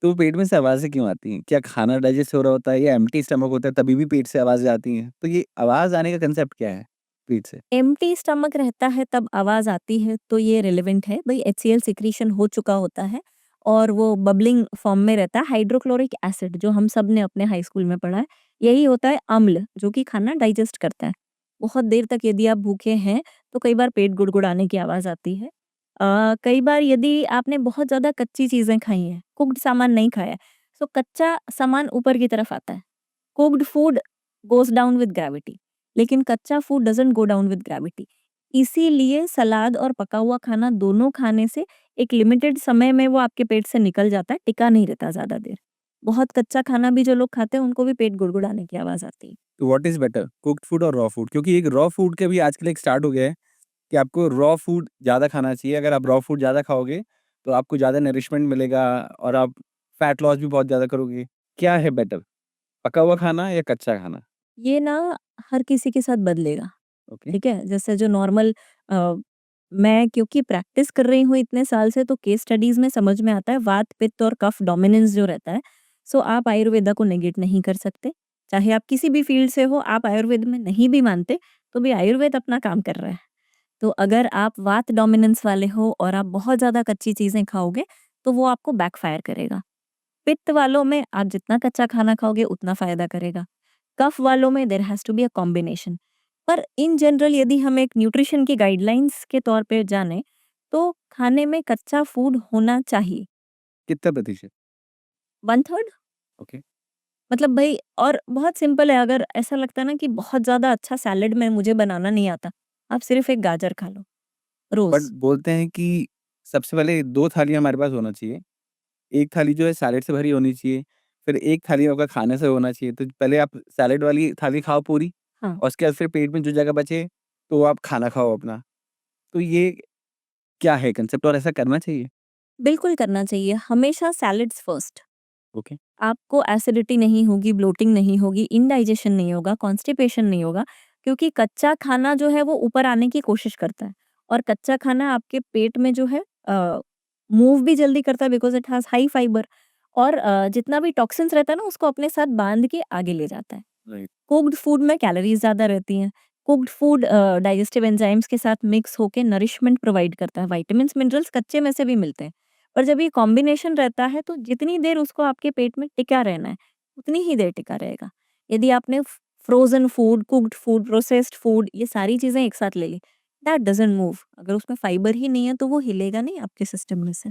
तो पेट में से आवाज़ें क्यों आती हैं? क्या खाना डाइजेस्ट हो रहा होता है या एम्प्टी स्टमक होता है तभी भी पेट से आवाज़ें आती हैं? तो ये आवाज़ आने का कांसेप्ट क्या है पेट से? एम्प्टी स्टमक रहता है तब आवाज़ आती है तो ये रिलेवेंट है। भई एचसीएल सिक्रीशन हो चुका होता है और वो बबलिंग फॉर्म में रहता है। हाइड्रोक्लोरिक एसिड जो हम सब ने अपने हाई स्कूल में पढ़ा है, यही होता है अम्ल जो कि खाना डाइजेस्ट करता है। बहुत देर तक यदि आप भूखे हैं तो कई बार पेट गुड़गुड़ाने की आवाज़ आती है। कई बार यदि आपने बहुत ज़्यादा कच्ची चीज़ें खाई हैं, कुक्ड सामान नहीं खाया है, सो कच्चा सामान ऊपर की तरफ आता है। Cooked food goes down with gravity, लेकिन कच्चा food doesn't go down with gravity. इसीलिए सलाद और पका हुआ खाना दोनों खाने से एक लिमिटेड समय में वो आपके पेट से निकल जाता है, टिका नहीं रहता ज़्यादा देर। बहुत कच्चा खाना भी जो लोग खाते हैं, उनको भी पेट गुड़गुड़ाने की आवाज़ आती है। तो what is better cooked food और रॉ फूड? क्योंकि एक रॉ फूड का भी आजकल एक स्टार्ट हो गया है कि आपको रॉ फूड ज़्यादा खाना चाहिए। अगर आप रॉ फूड ज़्यादा खाओगे तो आपको ज़्यादा नरिशमेंट मिलेगा और आप फैट लॉस भी बहुत ज़्यादा करोगे। क्या है बेटर पका हुआ खाना या कच्चा खाना? ये ना हर किसी के साथ बदलेगा, ओके। ठीक है? जैसे जो नॉर्मल अ, मैं क्योंकि प्रैक्टिस कर रही हूँ इतने साल से तो केस स्टडीज़ में समझ में आता है वात, पित्त और कफ डोमिनेंस जो रहता है, सो आप आयुर्वेदा को नेगेट नहीं कर सकते। चाहे आप किसी भी फील्ड से हो, आप आयुर्वेद में नहीं भी मानते, तो भी आयुर्वेद अपना काम कर रहा है। तो अगर आप वात डोमिनेंस वाले हो और आप बहुत ज़्यादा कच्ची चीज़ें खाओगे, तो वो आपको बैकफ़ायर करेगा। पित्त वालों में आप जितना कच्चा खाना खाओगे उतना फ़ायदा करेगा। कफ वालों में there has to be a combination. पर इन जनरल यदि हम एक न्यूट्रिशन की गाइडलाइंस के तौर पे जाने, तो खाने में कच्चा फूड होना चाहिए। कितना प्रतिशत? 1/3 ओके। मतलब भई और बहुत सिंपल है अगर ऐसा लगता है ना कि बहुत ज़्यादा अच्छा सैलेड में मुझे बनाना नहीं आता, आप सिर्फ़ एक गाजर खा लो, बट रोज़। बोलते हैं कि सबसे पहले 2 थाली हमारे पास होना चाहिए। एक थाली जो है सैलेड से भरी होनी चाहिए, फिर एक थाली आपका खाने से होना चाहिए। तो पहले आप सैलेड वाली थाली खाओ पूरी हाँ, और उसके बाद फिर पेट में जो जगह बचे, तो आप खाना खाओ अपना। तो ये क्या है कांसेप्ट और ऐसा करना चाहिए? बिल्कुल करना चाहिए, हमेशा सैलेड्स फर्स्ट। ओके। आपको एसिडिटी नहीं होगी, ब्लोटिंग नहीं होगी, इंडाइजेशन नहीं होगा, कॉन्स्टिपेशन नहीं होगा, क्योंकि कच्चा खाना जो है वो ऊपर आने की कोशिश करता है और कच्चा खाना आपके पेट में जो है मूव भी जल्दी करता है because it has high fibre और जितना भी टॉक्सिन्स रहता है ना उसको अपने साथ बाँध के आगे ले जाता है। राइट। कुक्ड फूड में कैलोरीज़ ज़्यादा रहती हैं। कुक्ड फूड डाइजेस्टिव एंजाइम्स के साथ मिक्स होके नरिशमेंट प्रोवाइड करता है। विटामिन्स, मिनरल्स कच्चे में से भी मिलते हैं। पर जब ये कॉम्बिनेशन रहता है तो जितनी देर उसको आपके पेट में टिका रहना है, उतनी ही देर टिका रहेगा। यदि आपने frozen food, cooked food, processed food ये सारी चीज़ें एक साथ ले ली, दैट डज़न्ट मूव। अगर उसमें फाइबर ही नहीं है तो वो हिलेगा नहीं आपके सिस्टम में से।